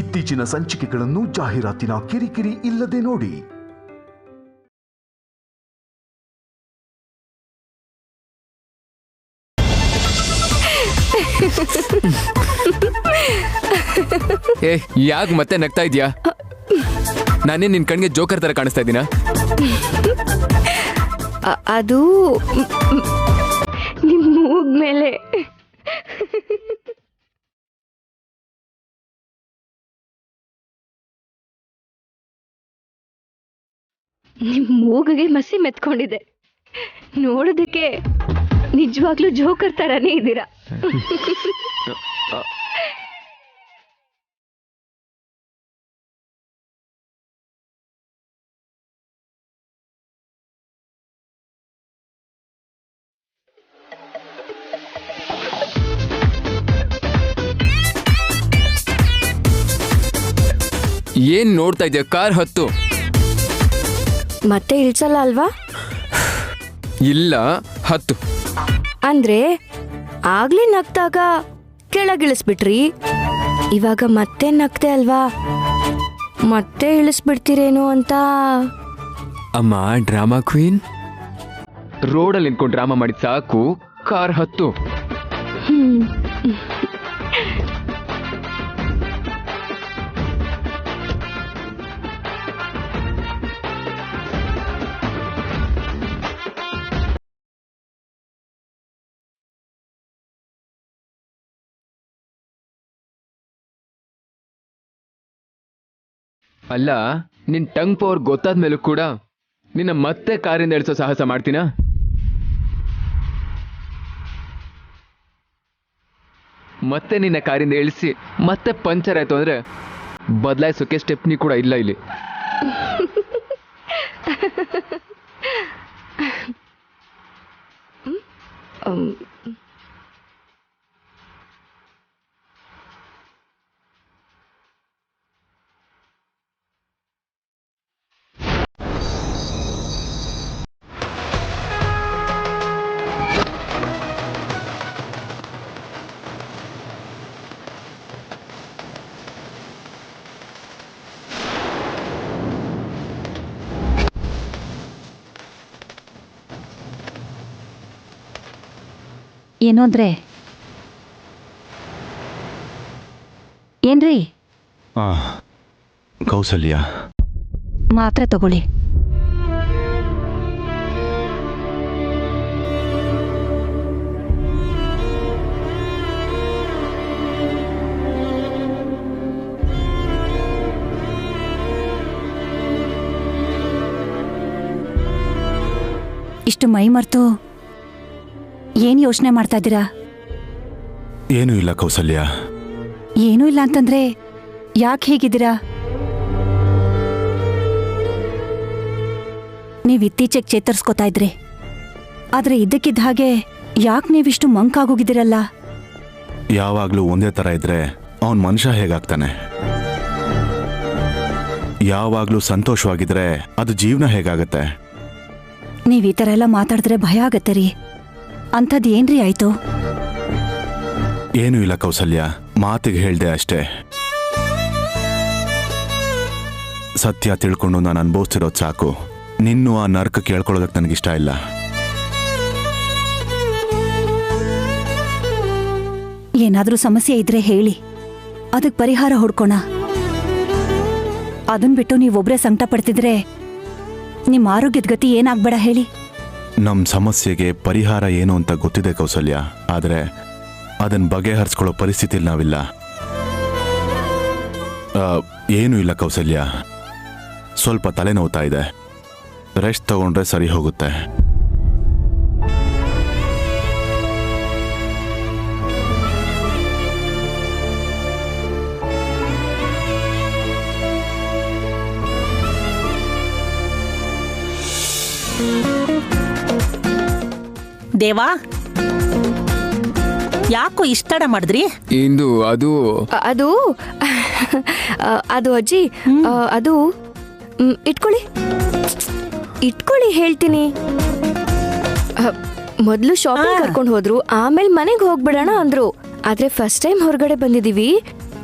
ಇತ್ತೀಚಿನ ಸಂಚಿಕೆಗಳನ್ನು ಜಾಹೀರಾತಿನ ಕಿರಿಕಿರಿ ಇಲ್ಲದೆ ನೋಡಿ. ಏ ಯಾಕೆ ಮತ್ತೆ ನಗ್ತಾ ಇದೀಯಾ? ನಾನೇ ನಿನ್ ಕಣ್ಗೆ ಜೋಕರ್ ತರ ಕಾಣಿಸ್ತಾ ಇದ್ದೀನಾ? ಅದು ನಿಮ್ ಮೂಗ್ ಮೇಲೆ ನಿಮ್ ಮೂಗಿಗೆ ಮಸಿ ಮೆತ್ಕೊಂಡಿದೆ. ನೋಡೋದಕ್ಕೆ ನಿಜವಾಗ್ಲೂ ಜೋಕರ್ ತರಾನೇ ಇದ್ದೀರಾ. ಏನ್ ನೋಡ್ತಾ ಇದೆಯಾ? ಕಾರ್ ಹತ್ತು. ಮತ್ತೆ ಇಳ್ಸಲ್ಲ ಅಲ್ವಾ? ಇಲ್ಲ, ಹತ್ತು. ಅಂದ್ರೆ ಆಗ್ಲೇ ನಗ್ದಾಗ ಕೆಳಗಿಳಿಸ್ಬಿಟ್ರಿ, ಇವಾಗ ಮತ್ತೆ ನಗ್ತೆ ಅಲ್ವಾ? ಮತ್ತೆ ಇಳಿಸ್ಬಿಡ್ತೀರೇನೋ ಅಂತ. ಅಮ್ಮ ಡ್ರಾಮಾ ಕ್ವೀನ್, ರೋಡಲ್ಲಿ ನಿಂತ್ಕೊಂಡು ಡ್ರಾಮಾ ಮಾಡಿದ್ ಸಾಕು, ಕಾರ್ ಹತ್ತು. ಅಲ್ಲ, ನಿನ್ ಟಂಗ್ ಪವರ್ ಗೊತ್ತಾದ ಮೇಲೂ ಕೂಡ ನಿನ್ನ ಮತ್ತೆ ಕಾರಿಂದ ಇಳಿಸೋ ಸಾಹಸ ಮಾಡ್ತೀನಾ? ಮತ್ತೆ ನಿನ್ನ ಕಾರಿಂದ ಇಳಿಸಿ ಮತ್ತೆ ಪಂಚರ್ ಆಯ್ತು ಅಂದ್ರೆ ಬದಲಾಯಿಸೋಕೆ ಸ್ಟೆಪ್ನಿ ಕೂಡ ಇಲ್ಲ ಇಲ್ಲಿ. ಏನು ಅಂದ್ರೆ ಏನ್ರಿ? ಕೌಸಲ್ಯ, ಮಾತ್ರೆ ತಗೊಳ್ಳಿ. ಇಷ್ಟು ಮೈ ಮರ್ತು ಏನ್ ಯೋಚನೆ ಮಾಡ್ತಾ ಇದ್ದೀರಾ? ಏನೂ ಇಲ್ಲ ಕೌಸಲ್ಯ. ಏನೂ ಇಲ್ಲ ಅಂತಂದ್ರೆ ಯಾಕೆ ಹೀಗಿದ್ದೀರಾ? ನೀವು ಇತ್ತೀಚೆಗೆ ಚೇತರಿಸ್ಕೋತಾ ಇದ್ರಿ, ಆದ್ರೆ ಇದ್ದಕ್ಕಿದ್ದ ಹಾಗೆ ಯಾಕೆ ನೀವಿಷ್ಟು ಮಂಕಾಗೋಗಿದ್ದೀರಲ್ಲ? ಯಾವಾಗ್ಲೂ ಒಂದೇ ತರ ಇದ್ರೆ ಅವನ್ ಮನುಷ್ಯ ಹೇಗಾಗ್ತಾನೆ? ಯಾವಾಗ್ಲೂ ಸಂತೋಷವಾಗಿದ್ರೆ ಅದು ಜೀವನ ಹೇಗಾಗತ್ತೆ? ನೀವ್ ಈ ಥರ ಎಲ್ಲ ಮಾತಾಡಿದ್ರೆ ಭಯ ಆಗತ್ತೆ ರೀ. ಅಂಥದ್ದು ಏನ್ರಿ ಆಯ್ತು? ಏನೂ ಇಲ್ಲ ಕೌಸಲ್ಯ, ಮಾತಿಗೆ ಹೇಳ್ದೆ ಅಷ್ಟೇ. ಸತ್ಯ ತಿಳ್ಕೊಂಡು ನಾನು ಅನುಭವಿಸ್ತಿರೋದು ಸಾಕು. ನಿನ್ನೂ ಆ ನರ್ಕ ಕೇಳ್ಕೊಳ್ಳೋದಕ್ಕೆ ನನಗಿಷ್ಟ ಇಲ್ಲ. ಏನಾದ್ರೂ ಸಮಸ್ಯೆ ಇದ್ರೆ ಹೇಳಿ, ಅದಕ್ಕೆ ಪರಿಹಾರ ಹುಡ್ಕೋಣ. ಅದನ್ ಬಿಟ್ಟು ನೀವೊಬ್ರೇ ಸಂಕಟ ಪಡ್ತಿದ್ರೆ ನಿಮ್ಮ ಆರೋಗ್ಯದ ಗತಿ ಏನಾಗ್ಬೇಡ ಹೇಳಿ. ನಮ್ಮ ಸಮಸ್ಯೆಗೆ ಪರಿಹಾರ ಏನು ಅಂತ ಗೊತ್ತಿದೆ ಕೌಸಲ್ಯ, ಆದರೆ ಅದನ್ನು ಬಗೆಹರಿಸ್ಕೊಳ್ಳೋ ಪರಿಸ್ಥಿತಿಲಿ ನಾವಿಲ್ಲ. ಏನೂ ಇಲ್ಲ ಕೌಸಲ್ಯ, ಸ್ವಲ್ಪ ತಲೆನೋವ್ತಾ ಇದೆ. ರೆಸ್ಟ್ ತಗೊಂಡ್ರೆ ಸರಿ ಹೋಗುತ್ತೆ. ದೇವಾ, ಯಾಕೋ ಇಷ್ಟಡ ಮಾಡಿದ್ರಿ? ಇಂದು ಅದು ಅದು ಅದು ಅಜ್ಜಿ, ಅದು ಇಟ್ಕೊಳ್ಳಿ ಇಟ್ಕೊಳ್ಳಿ ಹೇಳ್ತೀನಿ. ಮೊದಲು ಶಾಪಿಂಗ್ ಕರ್ಕೊಂಡು ಹೋದ್ರು, ಆಮೇಲೆ ಮನೆಗೆ ಹೋಗ್ಬಿಡೋಣ ಅಂದ್ರು. ಆದ್ರೆ ಫಸ್ಟ್ ಟೈಮ್ ಹೊರಗಡೆ ಬಂದಿದೀವಿ,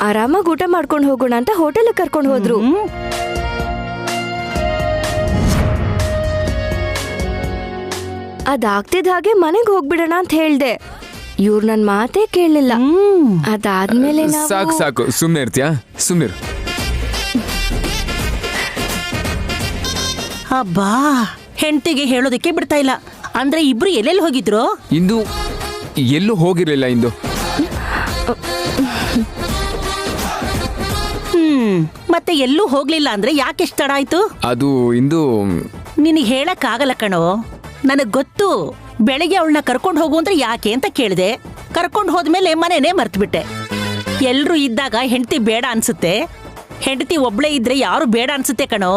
ಆರಾಮಾಗಿ ಊಟ ಮಾಡ್ಕೊಂಡು ಹೋಗೋಣ ಅಂತ ಹೋಟೆಲ್ ಕರ್ಕೊಂಡು ಹೋದ್ರು. ಅದಾಗ್ತಿದ್ದ ಹಾಗೆ ಮನೆಗೆ ಹೋಗ್ಬಿಡೋಣ ಅಂತ ಹೇಳ್ದೆ. ಇವ್ರು ನನ್ ಮಾತೇ ಕೇಳಲಿಲ್ಲ. ಅದಾದ್ಮೇಲೆ ಸಾಕು ಸಾಕು, ಸುಮ್ನೆ ಇರ್ತೀಯಾ? ಸುಮ್ನಿರು. ಅಬ್ಬಾ, ಹೆಂಡತಿಗೆ ಹೇಳೋದಕ್ಕೆ ಬಿಡ್ತಾ ಇಲ್ಲ. ಅಂದ್ರೆ ಇಬ್ರು ಎಲ್ಲೆಲ್ಲಿ ಹೋಗಿದ್ರು? ಇಂದು ಎಲ್ಲೂ ಹೋಗಿರ್ಲಿಲ್ಲ. ಇಂದು ಮತ್ತೆ ಎಲ್ಲೂ ಹೋಗ್ಲಿಲ್ಲ ಅಂದ್ರೆ ಯಾಕೆ ಇಷ್ಟ ತಡ ಆಯ್ತು? ಅದು ಇಂದು ನಿನಗೆ ಹೇಳಕ್ ಆಗಲ್ಲ ಕಣೋ. ನನಗ್ ಗೊತ್ತು. ಬೆಳಿಗ್ಗೆ ಅವಳನ್ನ ಕರ್ಕೊಂಡು ಹೋಗು ಅಂದ್ರೆ ಯಾಕೆ ಅಂತ ಕೇಳಿದೆ. ಕರ್ಕೊಂಡು ಹೋದ್ಮೇಲೆ ಮನೆನೇ ಮರ್ತ್ಬಿಟ್ಟೆ. ಎಲ್ರು ಇದ್ದಾಗ ಹೆಂಡತಿ ಬೇಡ ಅನ್ಸುತ್ತೆ, ಹೆಂಡತಿ ಒಬ್ಳೇ ಇದ್ರೆ ಯಾರು ಬೇಡ ಅನ್ಸುತ್ತೆ ಕಣೋ.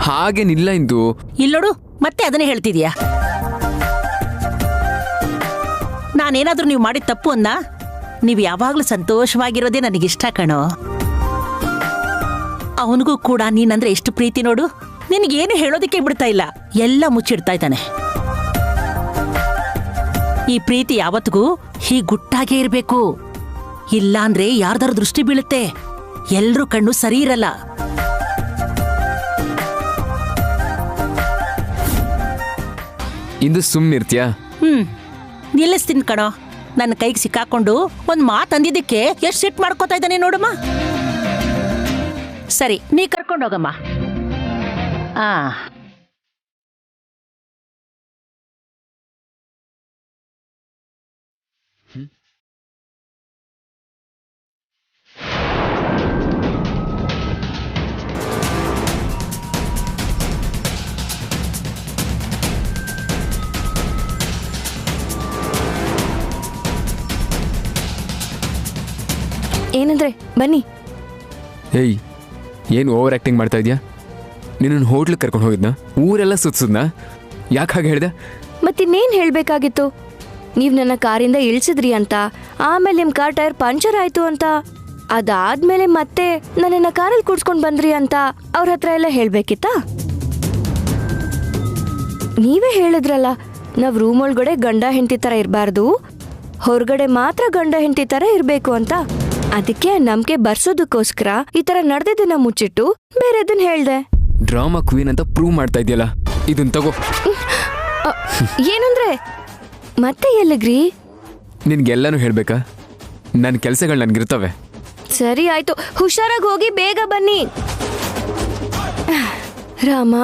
ಹಾಗೇನಿಲ್ಲ. ಇಂದು ಇಲ್ಲೋಡು, ಮತ್ತೆ ಅದನ್ನೇ ಹೇಳ್ತಿದ್ಯಾ? ನಾನೇನಾದ್ರೂ ನೀವು ಮಾಡಿದ ತಪ್ಪು ಅನ್ನ? ನೀವು ಯಾವಾಗ್ಲೂ ಸಂತೋಷವಾಗಿರೋದೇ ನನಗಿಷ್ಟ ಕಣೋ. ಅವನಿಗೂ ಕೂಡ ನೀನಂದ್ರೆ ಎಷ್ಟು ಪ್ರೀತಿ ನೋಡು. ನಿನಗೇನು ಹೇಳೋದಕ್ಕೆ ಬಿಡ್ತಾ ಇಲ್ಲ, ಎಲ್ಲ ಮುಚ್ಚಿಡ್ತಾ ಇದ್ದಾನೆ. ಈ ಪ್ರೀತಿ ಯಾವತ್ತಿಗೂ ಹೀಗೆ ಗುಟ್ಟಾಗೇ ಇರಬೇಕು. ಇಲ್ಲಾಂದ್ರೆ ಯಾರ್ದಾರ ದೃಷ್ಟಿ ಬೀಳುತ್ತೆ, ಎಲ್ರೂ ಕಣ್ಣು ಸರಿ ಇರಲ್ಲ. ಇಂದು ಸುಮ್ನಿರ್ತೀಯಾ? ನಿಲ್ಲಿಸ್ತೀನಿ ಕಣೋ. ನನ್ನ ಕೈಗೆ ಸಿಕ್ಕಾಕೊಂಡು ಒಂದ್ ಮಾತು ಅಂದಿದ್ದಕ್ಕೆ ಎಷ್ಟು ಸಿಟ್ಟು ಮಾಡ್ಕೋತಾ ಇದ್ದಾನೆ ನೋಡಮ್ಮ. ಸರಿ, ನೀ ಕರ್ಕೊಂಡೋಗಮ್ಮ. ಏನಂದ್ರೆ ಬನ್ನಿ. ಏಯ್, ಏನು ಓವರ್ ಆ್ಯಕ್ಟಿಂಗ್ ಮಾಡ್ತಾ ಇದೆಯಾ? ನಿನ್ನನ್ನು ಹೋಟ್ಲಿಗೆ ಕರ್ಕೊಂಡು ಹೋಗಿದ್ನಾ? ಊರೆಲ್ಲ ಸುತ್ಸಿದ್ನಾ? ಯಾಕೆ ಹಾಗೆ ಹೇಳಿದೆ? ಮತ್ತಿನ್ನೇನು ಹೇಳಬೇಕಾಗಿತ್ತು? ನೀವು ನನ್ನ ಕಾರಿಂದ ಇಳಿಸಿದ್ರಿ ಅಂತ, ಆಮೇಲೆ ನಿಮ್ಮ ಕಾರ್ ಟೈರ್ ಪಂಚರ್ ಆಯಿತು ಅಂತ, ಅದಾದ್ಮೇಲೆ ಮತ್ತೆ ನನ್ನನ್ನು ಕಾರಲ್ಲಿ ಕೂಡ್ಸ್ಕೊಂಡು ಬಂದ್ರಿ ಅಂತ ಅವ್ರ ಹತ್ರ ಎಲ್ಲ ಹೇಳಬೇಕಿತ್ತಾ? ನೀವೇ ಹೇಳಿದ್ರಲ್ಲ, ನಾವು ರೂಮ್ ಒಳಗಡೆ ಗಂಡ ಹೆಂಡತಿ ಥರ ಇರಬಾರ್ದು, ಹೊರಗಡೆ ಮಾತ್ರ ಗಂಡ ಹೆಂಡತಿ ಥರ ಇರಬೇಕು ಅಂತ. ಅದಕ್ಕೆ ನಂಬಿಕೆ ಬರ್ಸೋದಕ್ಕೋಸ್ಕರ ಈ ತರ ನಡೆದಿದ್ದನ್ನ ಮುಚ್ಚಿಟ್ಟು ಬೇರೆದನ್ನ ಹೇಳ್ದೆ. ಡ್ರಾಮಾ ಕ್ವೀನ್ ಅಂತ ಪ್ರೂವ್ ಮಾಡ್ತಾ ಇದೆಯಲ್ಲ, ಇದನ್ನ ತಗೋ. ಏನಂದ್ರೆ ಮತ್ತೆ ಎಲ್ಲಿಗ್ರಿ? ನಿನ್ಗೆಲ್ಲಾನು ಹೇಳ್ಬೇಕಾ? ನನ್ನ ಕೆಲಸಗಳು ನನ್ಗಿರ್ತವೆ. ಸರಿ ಆಯ್ತು, ಹುಷಾರಾಗಿ ಹೋಗಿ ಬೇಗ ಬನ್ನಿ. ರಾಮ,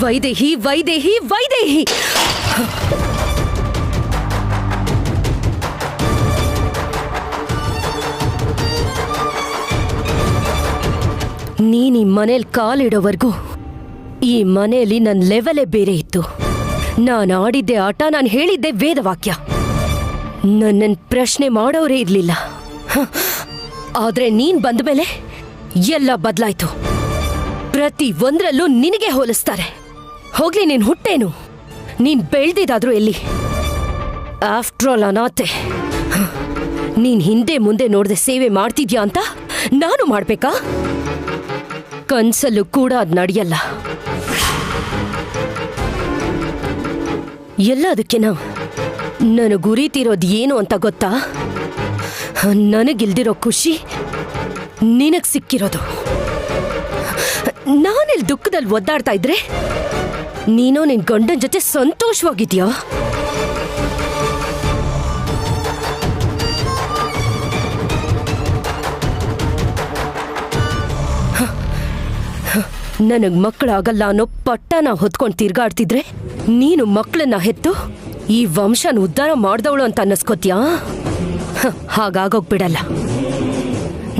ವೈದೇಹಿ ವೈದೇಹಿ ವೈದೇಹಿ. ನೀನ್ ಈ ಮನೇಲಿ ಕಾಲಿಡೋವರೆಗೂ ಈ ಮನೆಯಲ್ಲಿ ನನ್ನ ಲೆವೆಲೇ ಬೇರೆ ಇತ್ತು. ನಾನು ಆಡಿದ್ದೆ ಆಟ, ನಾನು ಹೇಳಿದ್ದೆ ವೇದವಾಕ್ಯ. ನನ್ನನ್ನು ಪ್ರಶ್ನೆ ಮಾಡೋರೇ ಇರ್ಲಿಲ್ಲ. ಆದ್ರೆ ನೀನ್ ಬಂದ ಮೇಲೆ ಎಲ್ಲ ಬದಲಾಯ್ತು. ಪ್ರತಿ ಒಂದ್ರಲ್ಲೂ ನಿನಗೆ ಹೋಲಿಸ್ತಾರೆ. ಹೋಗ್ಲಿ, ನೀನ್ ಹುಟ್ಟೇನು? ನೀನ್ ಬೆಳ್ದಿದಾದ್ರೂ ಎಲ್ಲಿ? ಆಫ್ಟರ್ ಆಲ್ ಅನಾಥೆ. ನೀನ್ ಹಿಂದೆ ಮುಂದೆ ನೋಡದೆ ಸೇವೆ ಮಾಡ್ತಿದ್ಯಾ ಅಂತ ನಾನು ಮಾಡ್ಬೇಕಾ? ಕನ್ಸಲ್ಲೂ ಕೂಡ ಅದ್ ನಡೆಯಲ್ಲ. ಎಲ್ಲದಕ್ಕಿನ ನನಗುರಿತಿರೋದು ಏನು ಅಂತ ಗೊತ್ತಾ? ನನಗಿಲ್ದಿರೋ ಖುಷಿ ನಿನಗ್ ಸಿಕ್ಕಿರೋದು. ನಾನೆಲ್ಲಿ ದುಃಖದಲ್ಲಿ ಒದ್ದಾಡ್ತಾ ಇದ್ರೆ ನೀನೋ ನಿನ್ ಗಂಡನ ಜೊತೆ ಸಂತೋಷವಾಗಿದ್ಯಾ? ನನಗ್ ಮಕ್ಕಳಾಗಲ್ಲ ಅನ್ನೋ ಪಟ್ಟನ ಹೊತ್ಕೊಂಡು ತಿರ್ಗಾಡ್ತಿದ್ರೆ ನೀನು ಮಕ್ಕಳನ್ನ ಹೆತ್ತು ಈ ವಂಶನ ಉದ್ಧಾರ ಮಾಡ್ದವಳು ಅಂತ ಅನ್ನಿಸ್ಕೋತ್ಯಾ? ಹಾಗಾಗೋಗ್ಬಿಡಲ್ಲ.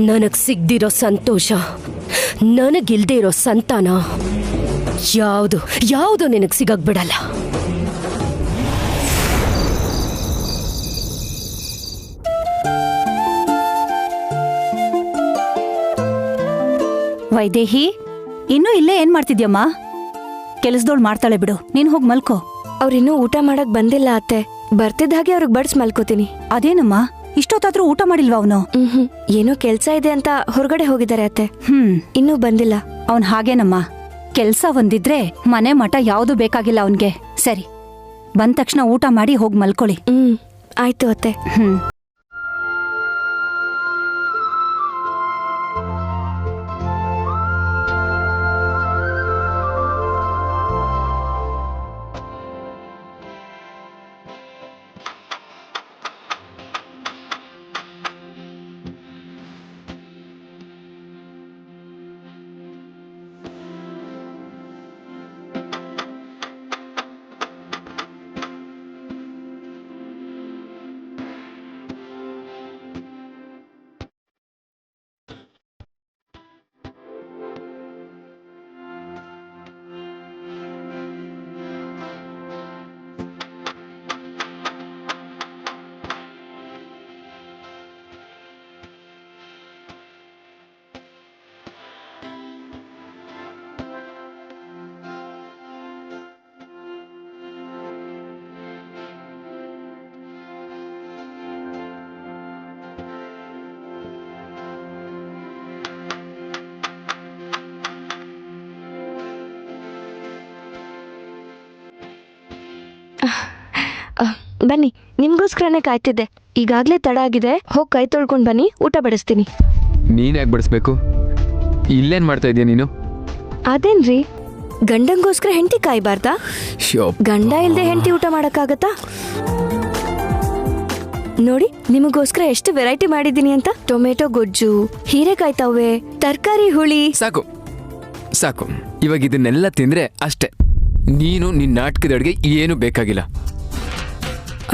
ನನಗ್ ಸಿಗ್ದಿರೋ ಸಂತೋಷ, ನನಗಿಲ್ದೇ ಇರೋ ಸಂತಾನ ಯಾವುದು ನಿನಗ್ ಸಿಗಕ್ ಬಿಡಲ್ಲ. ವೈದೇಹಿ, ಇನ್ನೂ ಇಲ್ಲೇ ಏನ್ ಮಾಡ್ತಿದ್ಯಮ್ಮ? ಕೆಲಸದೋಳು ಮಾಡ್ತಾಳೆ ಬಿಡು, ನೀನ್ ಹೋಗ್ ಮಲ್ಕೋ. ಅವ್ರಿನ್ನೂ ಊಟ ಮಾಡಕ್ ಬಂದಿಲ್ಲ ಅತ್ತೆ. ಬರ್ತಿದ್ದ ಹಾಗೆ ಅವ್ರಿಗೆ ಬಡ್ಸ್ ಮಲ್ಕೋತೀನಿ. ಅದೇನಮ್ಮ, ಇಷ್ಟೊತ್ತಾದ್ರೂ ಊಟ ಮಾಡಿಲ್ವಾ ಅವನು? ಏನೋ ಕೆಲ್ಸ ಇದೆ ಅಂತ ಹೊರಗಡೆ ಹೋಗಿದ್ದಾರೆ ಅತ್ತೆ. ಇನ್ನೂ ಬಂದಿಲ್ಲ. ಅವನ್ ಹಾಗೇನಮ್ಮ, ಕೆಲ್ಸ ಒಂದಿದ್ರೆ ಮನೆ ಮಠ ಯಾವುದು ಬೇಕಾಗಿಲ್ಲ ಅವನ್ಗೆ. ಸರಿ, ಬಂದ ತಕ್ಷಣ ಊಟ ಮಾಡಿ ಹೋಗಿ ಮಲ್ಕೊಳ್ಳಿ. ಆಯ್ತು ಅತ್ತೆ. ಬನ್ನಿ, ನಿಮ್ಗೋಸ್ಕರನೇ ಕಾಯ್ತಿದ್ದೆ. ಈಗಾಗ್ಲೇ ತಡ ಆಗಿದೆ, ಹೋಗಿ ಕೈ ತೊಳ್ಕೊಂಡ್ ಬನ್ನಿ, ಊಟ ಬಡಿಸ್ತೀನಿ. ನೀನ್ ಯಾಕೆ ಬಡಿಸ್ಬೇಕು? ಇಲ್ಲೇನ್ ಮಾಡ್ತಾ ಇದೀಯ ನೀನು? ಅದೇನ್ರಿ, ಗಂಡಂಗೋಸ್ಕರ ಹೆಂಡತಿ ಕಾಯ್ಬಾರ್ದಾ? ಗಂಡ ಇಲ್ದೆ ಹೆಂಡತಿ ಊಟ ಮಾಡಕ್ಕಾಗತ್ತಾ? ನೋಡಿ, ನಿಮಗೋಸ್ಕರ ಎಷ್ಟು ವೆರೈಟಿ ಮಾಡಿದ್ದೀನಿ ಅಂತ. ಟೊಮೆಟೊ ಗೊಜ್ಜು, ಹೀರೆಕಾಯಿ ತವ್ವೆ, ತರಕಾರಿ ಹುಳಿ. ಸಾಕು ಸಾಕು, ಇವಾಗ ಇದನ್ನೆಲ್ಲ ತಿಂದ್ರೆ ಅಷ್ಟೇ. ನೀನು ನಿನ್ನ ನಾಟಕದ ಅಡುಗೆ ಏನು ಬೇಕಾಗಿಲ್ಲ.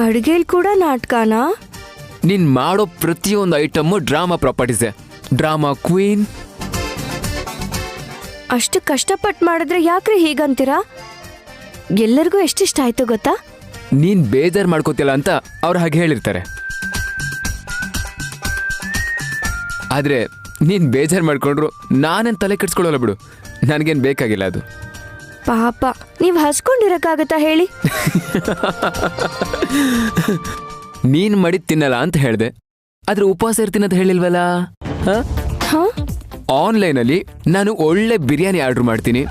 ಅಡ್ಗೆಲ್ ಕೂಡ ನಾಟಕನಾ? ನೀನ್ ಮಾಡೋ ಪ್ರತಿಯೊಂದು ಐಟಮ್ಮು ಡ್ರಾಮಾ ಪ್ರಾಪರ್ಟೀಸೆ. Drama queen. ಅಷ್ಟು ಕಷ್ಟಪಟ್ಟು ಮಾಡಿದ್ರೆ ಯಾಕ್ರಿ ಹೀಗಂತೀರಾ? ಎಲ್ಲರಿಗೂ ಎಷ್ಟಿಷ್ಟ ಆಯ್ತು ಗೊತ್ತಾ? ನೀನ್ ಬೇಜಾರ್ ಮಾಡ್ಕೋತಿಲ್ಲ ಅಂತ ಅವ್ರು ಹಾಗೆ ಹೇಳಿರ್ತಾರೆ. ಆದ್ರೆ ನೀನ್ ಬೇಜಾರ್ ಮಾಡ್ಕೊಂಡ್ರು ನಾನೇನ್ ತಲೆ ಕೆಡ್ಸ್ಕೊಳ್ಳೋಲ್ಲ ಬಿಡು. ನನಗೇನ್ ಬೇಕಾಗಿಲ್ಲ ಅದು. ಪಾಪ, ನೀವ್ ಹಸ್ಕೊಂಡಿರಕ್ಕಾಗತ್ತಾ ಹೇಳಿ? ನೀನ್ ಮಾಡಿದ್ ತಿನ್ನಲ್ಲ ಅಂತ ಹೇಳ್ದೆ, ಆದ್ರೆ ಉಪವಾಸ ಇರ್ತೀನಿ ಅಂತ ಹೇಳಿಲ್ವಲ್ಲ? ಆನ್ಲೈನಲ್ಲಿ ನಾನು ಒಳ್ಳೆ ಬಿರಿಯಾನಿ ಆರ್ಡರ್ ಮಾಡ್ತೀನಿ.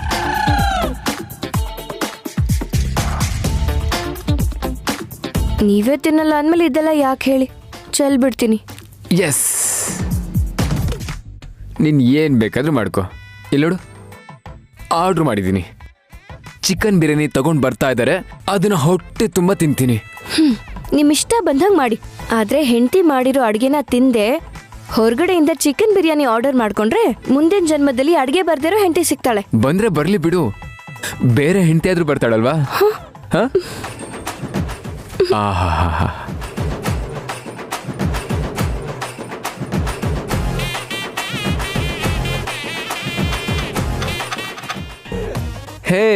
ನೀವೇ ತಿನ್ನಲ್ಲ ಅಂದ್ಮೇಲೆ ಇದೆಲ್ಲ ಯಾಕೆ ಹೇಳಿ? ಚೆಲ್ ಬಿಡ್ತೀನಿ. ಎಸ್, ನೀನ್ ಏನ್ ಬೇಕಾದ್ರೂ ಮಾಡ್ಕೊ. ಇಲ್ಲೋಡು, ಆರ್ಡರ್ ಮಾಡಿದ್ದೀನಿ. ಚಿಕನ್ ಬಿರಿಯಾನಿ ತಗೊಂಡ್ ಬರ್ತಾ ಇದ್ದಾರೆ, ಅದನ್ನ ಹೊಟ್ಟೆ ತುಂಬಾ ತಿಂತೀನಿ. ನಿಮ್ ಇಷ್ಟ ಬಂದಂಗ್ ಮಾಡಿ. ಆದ್ರೆ ಹೆಂಡತಿ ಮಾಡಿರೋ ಅಡ್ಗೆನ ತಿಂದೆ ಹೊರಗಡೆಯಿಂದ ಚಿಕನ್ ಬಿರಿಯಾನಿ ಆರ್ಡರ್ ಮಾಡ್ಕೊಂಡ್ರೆ ಮುಂದಿನ ಜನ್ಮದಲ್ಲಿ ಅಡ್ಗೆ ಬರ್ದಿರೋ ಹೆಂಡತಿ ಸಿಗ್ತಾಳೆ. ಬಂದ್ರೆ ಬರ್ಲಿ ಬಿಡು, ಬೇರೆ ಹೆಂಡತಿ ಆದ್ರೂ ಬರ್ತಾಳಲ್ವಾ? ಆಹಾ, ಹೇ,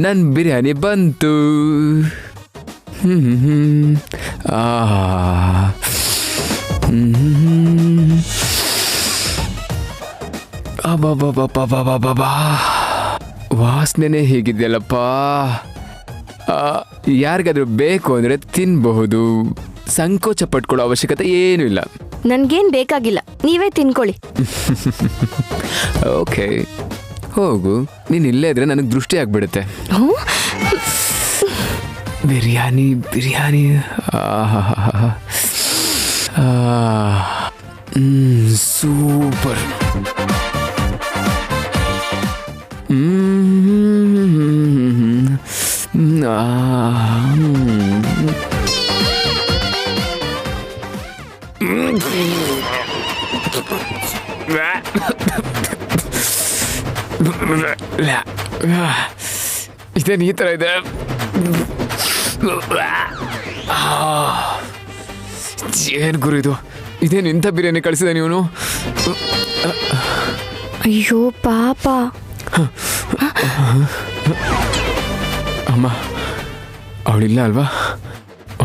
ನನ್ ಬಿರಿಯಾನಿ ಬಂತು. ವಾಸನೆ ಹೀಗಿದೆಯಲ್ಲಪ್ಪ. ಯಾರಿಗಾದ್ರೂ ಬೇಕು ಅಂದ್ರೆ ತಿನ್ಬಹುದು. ಸಂಕೋಚ ಪಟ್ಕೊಳ್ಳೋ ಅವಶ್ಯಕತೆ ಏನೂ ಇಲ್ಲ. ನನ್ಗೇನ್ ಬೇಕಾಗಿಲ್ಲ, ನೀವೇ ತಿನ್ಕೊಳ್ಳಿ. ಓಕೆ, ಹೋಗು. ನೀನ್ ಇಲ್ಲೇ ಇದ್ರೆ ನನಗೆ ದೃಷ್ಟಿ ಆಗ್ಬಿಡುತ್ತೆ. ಬಿರಿಯಾನಿ ಬಿರಿಯಾನಿ, ಸೂಪರ್. ಇದೇನು ಈ ಥರ ಇದೆ? ಏನು ಗುರು ಇದು? ಇದೇನು ಇಂಥ ಬಿರಿಯಾನಿ ಕಳಿಸಿದೆ ನೀನು? ಅಯ್ಯೋ ಪಾಪ. ಅಮ್ಮ, ಅವಳಿಲ್ಲ ಅಲ್ವಾ?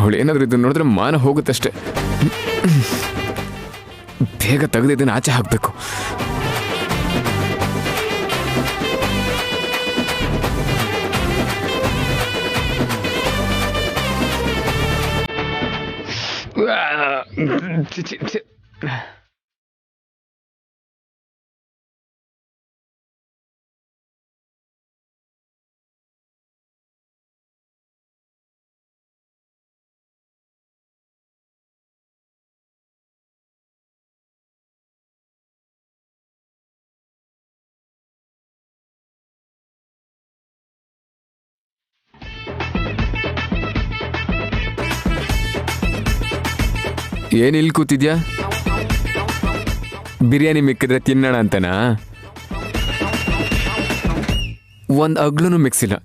ಅವಳೇನಾದ್ರೂ ಇದನ್ನು ನೋಡಿದ್ರೆ ಮಾನ ಹೋಗುತ್ತಷ್ಟೆ. ಬೇಗ ತೆಗೆದು ಇದನ್ನು ಆಚೆ ಹಾಕಬೇಕು. ಏನು ಇಲ್ಲಿ ಕೂತಿದ್ಯಾ? ಬಿರಿಯಾನಿ ಮಿಕ್ಕಿದ್ರೆ ತಿನ್ನೋಣ ಅಂತನಾ? ಒಂದು ಅಗ್ಲೂ ಮಿಕ್ಸಿಲ್ಲ,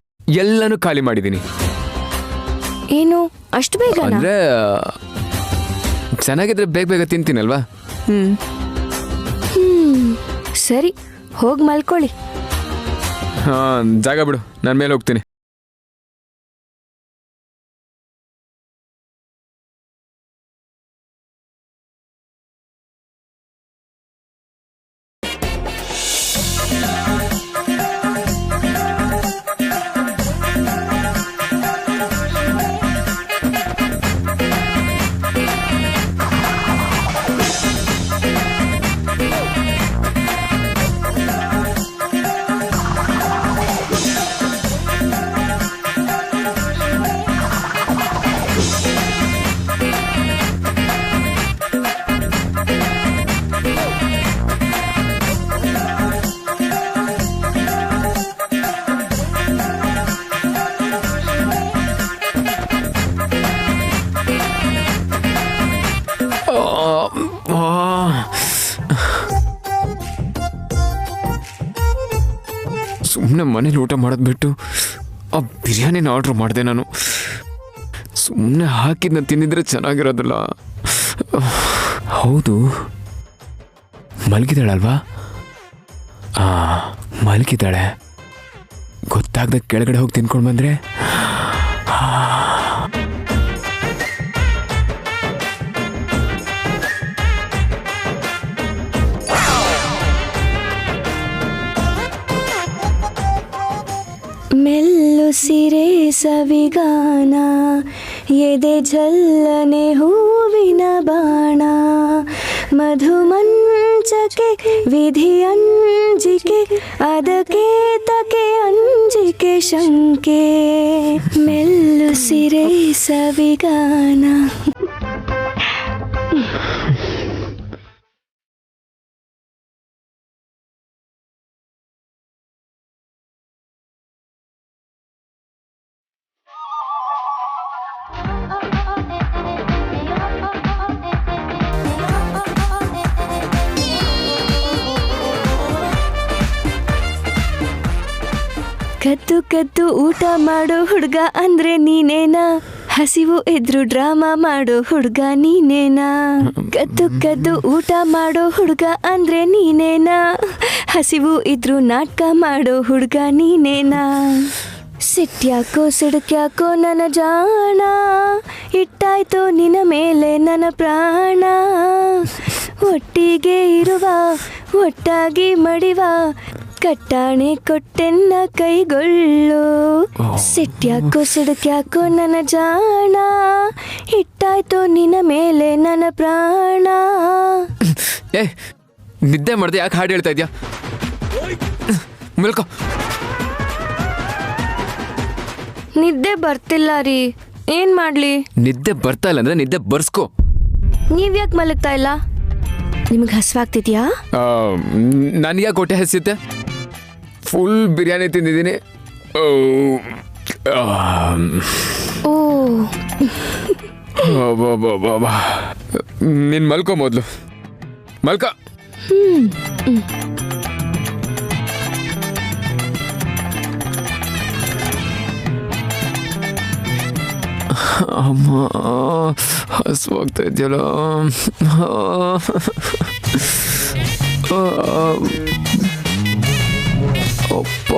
ಎಲ್ಲನೂ ಖಾಲಿ ಮಾಡಿದ್ದೀನಿ. ಏನು ಅಷ್ಟು ಬೇಗ? ಅಂದ್ರೆ ಚೆನ್ನಾಗಿದ್ರೆ ಬೇಗ ಬೇಗ ತಿಂತೀನಲ್ವಾ. ಸರಿ, ಹೋಗಿ ಮಲ್ಕೊಳ್ಳಿ. ಜಾಗ ಬಿಡು, ನಾನು ಮೇಲೆ ಹೋಗ್ತೀನಿ. ಸುಮ್ಮನೆ ಮನೇಲಿ ಊಟ ಮಾಡೋದು ಬಿಟ್ಟು ಆ ಬಿರಿಯಾನಿನ ಆರ್ಡ್ರ್ ಮಾಡಿದೆ ನಾನು. ಸುಮ್ಮನೆ ಹಾಕಿದ್ನ ತಿಂದಿದ್ರೆ ಚೆನ್ನಾಗಿರೋದಿಲ್ಲ. ಹೌದು, ಮಲಗಿದಾಳಲ್ವಾ? ಮಲಗಿದ್ದಾಳೆ. ಗೊತ್ತಾಗ್ದ ಕೆಳಗಡೆ ಹೋಗಿ ತಿನ್ಕೊಂಡು ಬಂದರೆ ಮೆಲ್ಲುಸಿರೆ ಸವಿಗಾನ, ಎದೆ ಜಲ್ಲನೆ ಹೂವಿನ ಬಾಣ, ಮಧುಮಂಚಕೆ ವಿಧಿ ಅಂಜಿಕೆ, ಅದಕ್ಕೆ ತಕೆ ಅಂಜಿಕೆ ಶಂಕೆ, ಮೆಲ್ಲುಸಿರೆ ಸವಿಗಾನ. ಕದ್ದು ಕದ್ದು ಊಟ ಮಾಡೋ ಹುಡುಗ ಅಂದ್ರೆ ನೀನೇನಾ? ಹಸಿವು ಇದ್ರು ಡ್ರಾಮಾ ಮಾಡೋ ಹುಡುಗ ನೀನೇನಾ? ಕದ್ದು ಕದ್ದು ಊಟ ಮಾಡೋ ಹುಡುಗ ಅಂದ್ರೆ ನೀನೇನಾ? ಹಸಿವು ಇದ್ರು ನಾಟಕ ಮಾಡೋ ಹುಡುಗ ನೀನೇನಾ? ಸಿಟ್ಯಾಕೋ ಸಿಡುಕ್ಯಾಕೋ ನನ್ನ ಜಾಣ, ಇಟ್ಟಾಯ್ತೋ ನಿನ್ನ ಮೇಲೆ ನನ್ನ ಪ್ರಾಣ, ಒಟ್ಟಿಗೆ ಇರುವ ಒಟ್ಟಾಗಿ ಮಡಿವ, ಕಟ್ಟಾಣೆ ಕೊಟ್ಟೆನ್ನ ಕೈಗೊಳ್ಳು. ಸಿಟ್ಯಾಕೋ ಸಿಡುಕ್ಯಾಕೋ ನನ್ನ ಜಾಣ, ಇಟ್ಟಾಯ್ತೋ ನಿನ್ನ ಮೇಲೆ ನನ್ನ ಪ್ರಾಣ. ಏ, ನಿದ್ದೆ ಮಾಡ್ದೆ ಯಾಕೆ ಹಾಡು ಹೇಳ್ತಾ ಇದ್ಯಾ? ಮಲ್ಕೋ. ನಿದ್ದೆ ಬರ್ತಿಲ್ಲ ರೀ, ಏನ್ ಮಾಡ್ಲಿ? ನಿದ್ದೆ ಬರ್ತಾ ಇಲ್ಲ ಅಂದ್ರೆ ನಿದ್ದೆ ಬರ್ಸ್ಕೋ. ನೀವ್ಯಾಕೆ ಮಲಗ್ತಾ ಇಲ್ಲ? ನಿಮಗೆ ಹಸ್ವಾಗ್ತಿದ್ಯಾ? ನನಗೆ ಹೊಟ್ಟೆ ಹಸಿಯುತ್ತೆ. ಫುಲ್ ಬಿರಿಯಾನಿ ತಿಂದಿದ್ದೀನಿ. ನೀನು ಮಲ್ಕೋ, ಮೊದಲು ಮಲ್ಕ. ಅಮ್ಮ, ಹಸುವಾಗ್ತಾ ಇದೆಯಲ್ಲ. ಅಪ್ಪ,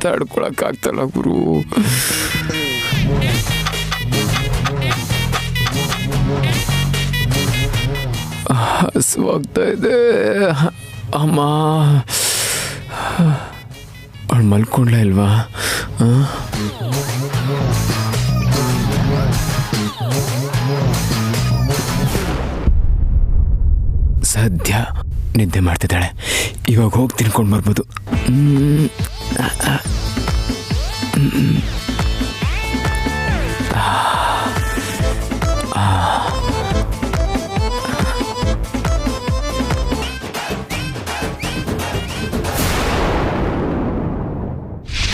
ತಡ್ಕೊಳಕ್ಕಾಗ್ತಲ್ಲ ಗುರು. ಹಸುವಾಗ್ತಾ ಇದೆ. ಅಮ್ಮ, ಅವಳು ಮಲ್ಕೊಂಡ್ಲ ಇಲ್ವಾ? ಸದ್ಯ ನಿದ್ದೆ ಮಾಡ್ತಿದ್ದಾಳೆ. ಇವಾಗ ಹೋಗಿ ತಿನ್ಕೊಂಡು ಬರ್ಬೋದು.